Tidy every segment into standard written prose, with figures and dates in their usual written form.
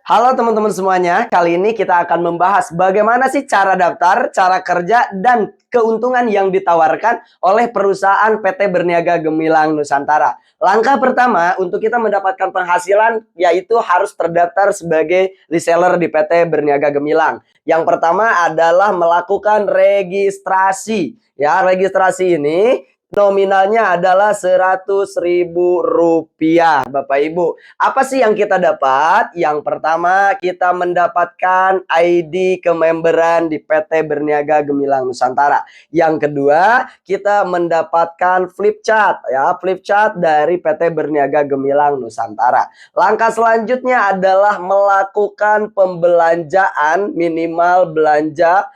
Halo teman-teman semuanya, kali ini kita akan membahas bagaimana sih cara daftar, cara kerja, dan keuntungan yang ditawarkan oleh perusahaan PT Berniaga Gemilang Nusantara. Langkah pertama untuk kita mendapatkan penghasilan yaitu harus terdaftar sebagai reseller di PT Berniaga Gemilang. Yang pertama adalah melakukan registrasi. Ya, registrasi ini nominalnya adalah Rp100.000, Bapak Ibu. Apa sih yang kita dapat? Yang pertama, kita mendapatkan ID kememberan di PT Berniaga Gemilang Nusantara. Yang kedua, kita mendapatkan flip chart, ya, flip chart dari PT Berniaga Gemilang Nusantara. Langkah selanjutnya adalah melakukan pembelanjaan, minimal belanja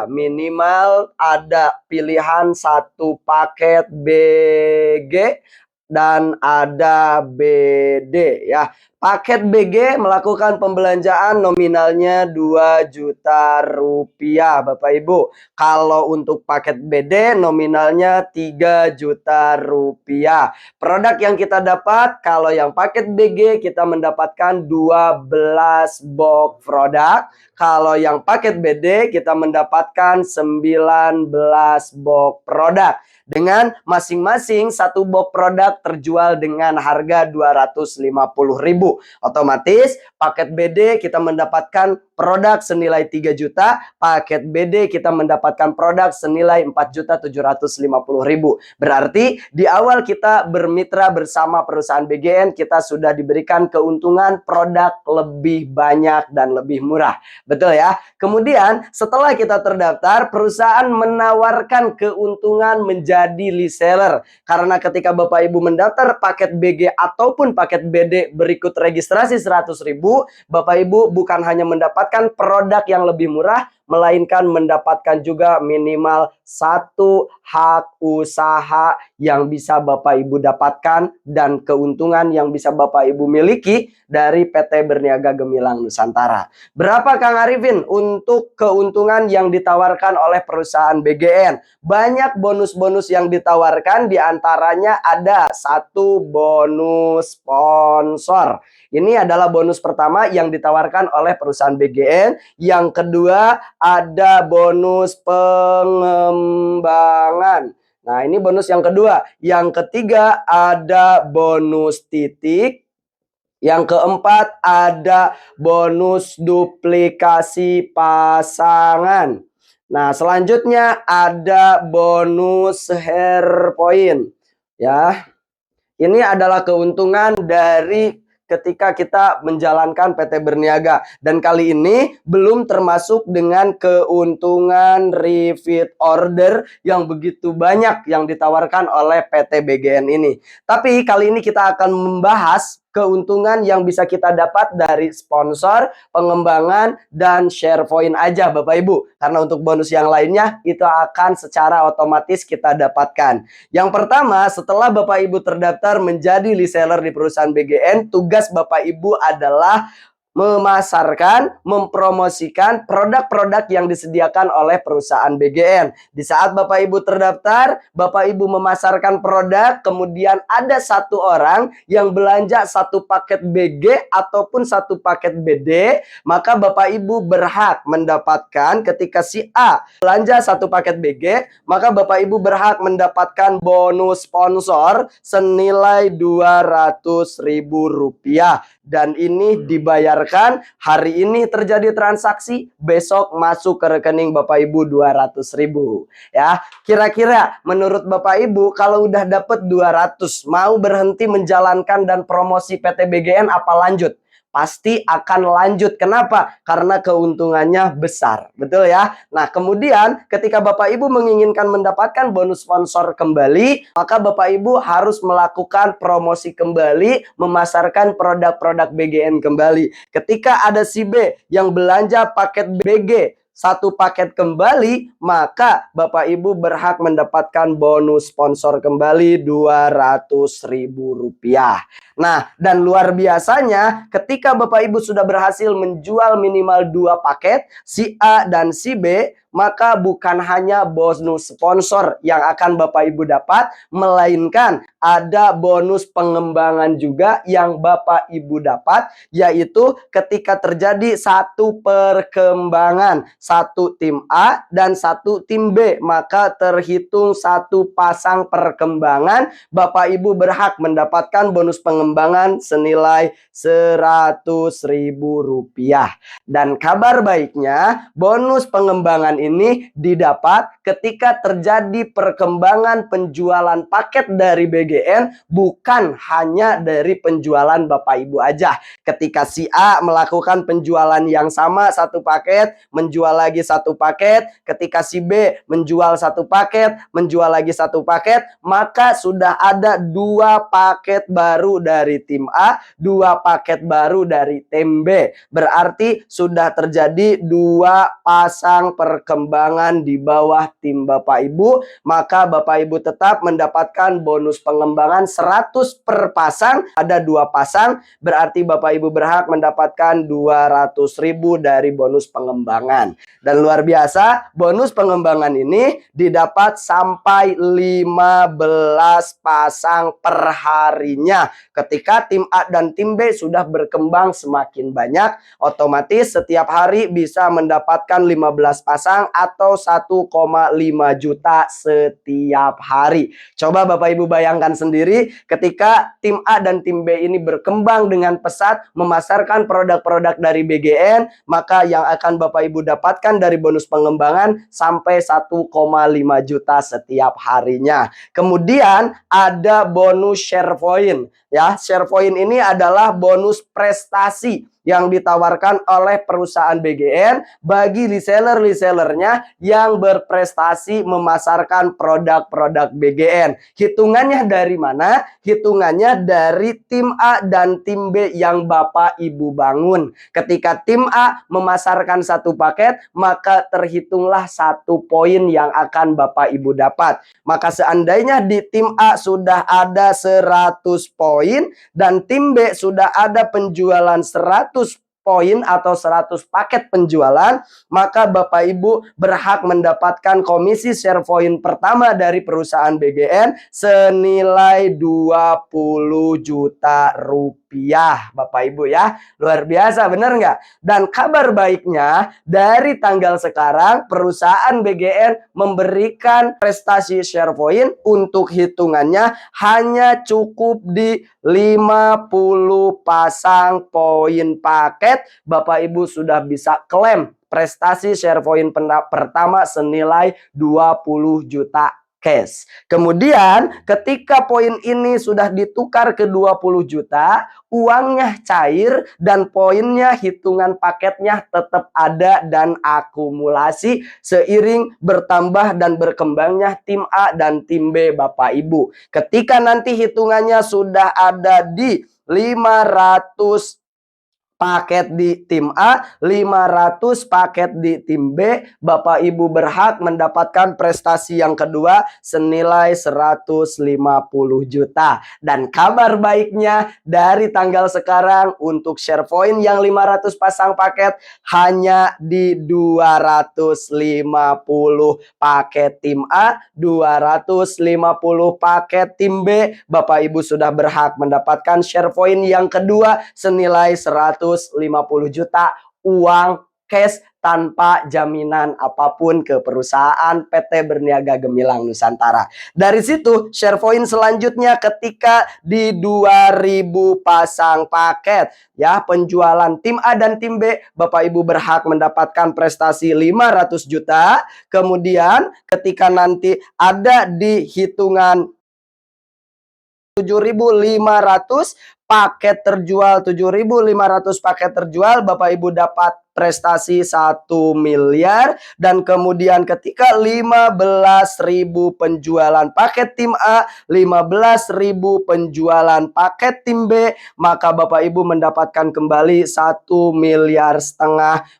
minimal ada pilihan satu paket BG dan ada BD, ya. Paket BG melakukan pembelanjaan nominalnya Rp2 juta, Bapak Ibu. Kalau untuk paket BD nominalnya Rp3 juta. Produk yang kita dapat, kalau yang paket BG kita mendapatkan 12 box produk. Kalau yang paket BD kita mendapatkan 19 box produk. Dengan masing-masing satu box produk terjual dengan harga Rp250.000. Otomatis paket BD kita mendapatkan produk senilai 3 juta, paket BD kita mendapatkan produk senilai Rp4.750.000. Berarti di awal kita bermitra bersama perusahaan BGN, kita sudah diberikan keuntungan produk lebih banyak dan lebih murah. Betul ya? Kemudian setelah kita terdaftar, perusahaan menawarkan keuntungan menjadi reseller. Karena ketika Bapak Ibu mendaftar paket BG ataupun paket BD berikut registrasi Rp100.000, Bapak Ibu bukan hanya mendapatkan produk yang lebih murah, melainkan mendapatkan juga minimal satu hak usaha yang bisa Bapak Ibu dapatkan dan keuntungan yang bisa Bapak Ibu miliki dari PT Berniaga Gemilang Nusantara. Berapa Kang Arifin untuk keuntungan yang ditawarkan oleh perusahaan BGN? Banyak bonus-bonus yang ditawarkan, diantaranya ada satu bonus sponsor. Ini adalah bonus pertama yang ditawarkan oleh perusahaan BGN. Yang kedua ada bonus pengembangan. Nah, ini bonus yang kedua. Yang ketiga ada bonus titik. Yang keempat ada bonus duplikasi pasangan. Nah, selanjutnya ada bonus hair point. Ya, ini adalah keuntungan dari ketika kita menjalankan PT Berniaga. Dan kali ini belum termasuk dengan keuntungan repeat order yang begitu banyak yang ditawarkan oleh PT BGN ini. Tapi kali ini kita akan membahas keuntungan yang bisa kita dapat dari sponsor, pengembangan, dan share point aja Bapak Ibu. Karena untuk bonus yang lainnya itu akan secara otomatis kita dapatkan. Yang pertama, setelah Bapak Ibu terdaftar menjadi reseller di perusahaan BGN, tugas Bapak Ibu adalah memasarkan, mempromosikan produk-produk yang disediakan oleh perusahaan BGN. Di saat Bapak Ibu terdaftar, Bapak Ibu memasarkan produk, kemudian ada satu orang yang belanja satu paket BG ataupun satu paket BD, maka Bapak Ibu berhak mendapatkan ketika si A belanja satu paket BG, maka Bapak Ibu berhak mendapatkan bonus sponsor senilai Rp200.000. Dan ini dibayarkan hari ini terjadi transaksi, besok masuk ke rekening Bapak Ibu 200.000. Ya, kira-kira menurut Bapak Ibu kalau udah dapet 200, mau berhenti menjalankan dan promosi PT BGN apa lanjut? Pasti akan lanjut. Kenapa? Karena keuntungannya besar. Betul ya? Nah, kemudian ketika Bapak Ibu menginginkan mendapatkan bonus sponsor kembali, maka Bapak Ibu harus melakukan promosi kembali, memasarkan produk-produk BGN kembali. Ketika ada si B yang belanja paket BG, satu paket kembali, maka Bapak Ibu berhak mendapatkan bonus sponsor kembali Rp200.000. Nah, dan luar biasanya ketika Bapak Ibu sudah berhasil menjual minimal 2 paket, si A dan si B, maka bukan hanya bonus sponsor yang akan Bapak Ibu dapat, melainkan ada bonus pengembangan juga yang Bapak Ibu dapat, yaitu ketika terjadi satu perkembangan, satu tim A dan satu tim B, maka terhitung satu pasang perkembangan, Bapak Ibu berhak mendapatkan bonus pengembangan senilai Rp100.000. Dan kabar baiknya, bonus pengembangan ini didapat ketika terjadi perkembangan penjualan paket dari BGN, bukan hanya dari penjualan Bapak Ibu aja. Ketika si A melakukan penjualan yang sama satu paket, menjual lagi satu paket, ketika si B menjual satu paket, menjual lagi satu paket, maka sudah ada 2 paket baru dari tim A, 2 paket baru dari tim B. Berarti sudah terjadi 2 pasang perkembangan di bawah tim Bapak Ibu, maka Bapak Ibu tetap mendapatkan bonus pengembangan 100 per pasang. Ada 2 pasang, berarti Bapak Ibu berhak mendapatkan 200.000 dari bonus pengembangan. Dan luar biasa, bonus pengembangan ini didapat sampai 15 pasang per harinya. Ketika tim A dan tim B sudah berkembang semakin banyak, otomatis setiap hari bisa mendapatkan 15 pasang atau 1,5 juta setiap hari. Coba Bapak Ibu bayangkan sendiri, ketika tim A dan tim B ini berkembang dengan pesat, memasarkan produk-produk dari BGN, maka yang akan Bapak Ibu dapatkan dari bonus pengembangan sampai 1,5 juta setiap harinya. Kemudian ada bonus share point. Ya, share point ini adalah bonus prestasi yang ditawarkan oleh perusahaan BGN bagi reseller-resellernya yang berprestasi memasarkan produk-produk BGN. Hitungannya dari mana? Hitungannya dari tim A dan tim B yang Bapak Ibu bangun. Ketika tim A memasarkan satu paket, maka terhitunglah 1 poin yang akan Bapak Ibu dapat. Maka seandainya di tim A sudah ada 100 poin dan tim B sudah ada penjualan 100 poin atau 100 paket penjualan, maka Bapak Ibu berhak mendapatkan komisi share point pertama dari perusahaan BGN senilai 20 juta rupiah, Bapak Ibu ya. Luar biasa, benar nggak? Dan kabar baiknya, dari tanggal sekarang perusahaan BGN memberikan prestasi share point untuk hitungannya hanya cukup di 50 pasang poin paket. Bapak Ibu sudah bisa klaim prestasi share point pertama senilai 20 juta cash. Kemudian ketika poin ini sudah ditukar ke 20 juta, uangnya cair dan poinnya, hitungan paketnya tetap ada dan akumulasi seiring bertambah dan berkembangnya tim A dan tim B, Bapak Ibu. Ketika nanti hitungannya sudah ada di 500 paket di tim A, 500 paket di tim B, Bapak Ibu berhak mendapatkan prestasi yang kedua senilai 150 juta. Dan kabar baiknya, dari tanggal sekarang untuk share point yang 500 pasang paket hanya di 250 paket tim A, 250 paket tim B. Bapak Ibu sudah berhak mendapatkan share point yang kedua senilai 150 juta uang cash tanpa jaminan apapun ke perusahaan PT Berniaga Gemilang Nusantara. Dari situ share point selanjutnya ketika di 2000 pasang paket ya penjualan tim A dan tim B, Bapak Ibu berhak mendapatkan prestasi 500 juta. Kemudian ketika nanti ada di hitungan 7.500 paket terjual, 7.500 paket terjual, Bapak Ibu dapat prestasi 1 miliar. Dan kemudian ketika 15.000 penjualan paket tim A, 15.000 penjualan paket tim B, maka Bapak Ibu mendapatkan kembali 1,5 miliar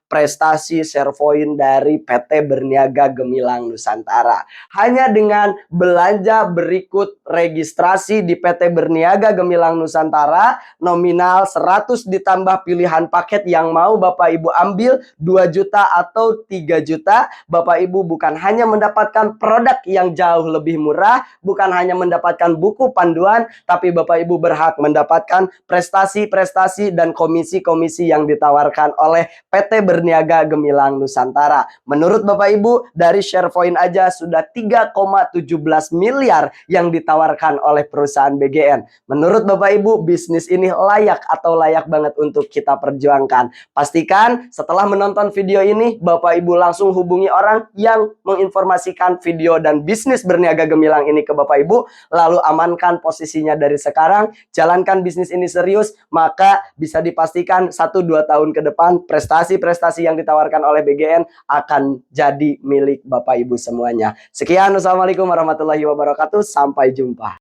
prestasi share point dari PT Berniaga Gemilang Nusantara. Hanya dengan belanja berikut registrasi di PT Berniaga Gemilang Nusantara, nominal 100 ditambah pilihan paket yang mau Bapak Ibu ambil ambil 2 juta atau 3 juta, Bapak Ibu bukan hanya mendapatkan produk yang jauh lebih murah, bukan hanya mendapatkan buku panduan, tapi Bapak Ibu berhak mendapatkan prestasi-prestasi dan komisi-komisi yang ditawarkan oleh PT Berniaga Gemilang Nusantara. Menurut Bapak Ibu, dari SharePoint aja sudah 3,17 miliar yang ditawarkan oleh perusahaan BGN. Menurut Bapak Ibu, bisnis ini layak atau layak banget untuk kita perjuangkan. Pastikan setelah menonton video ini, Bapak Ibu langsung hubungi orang yang menginformasikan video dan bisnis Berniaga Gemilang ini ke Bapak Ibu, lalu amankan posisinya dari sekarang, jalankan bisnis ini serius, maka bisa dipastikan 1-2 tahun ke depan prestasi-prestasi yang ditawarkan oleh BGN akan jadi milik Bapak Ibu semuanya. Sekian, wassalamualaikum warahmatullahi wabarakatuh, sampai jumpa.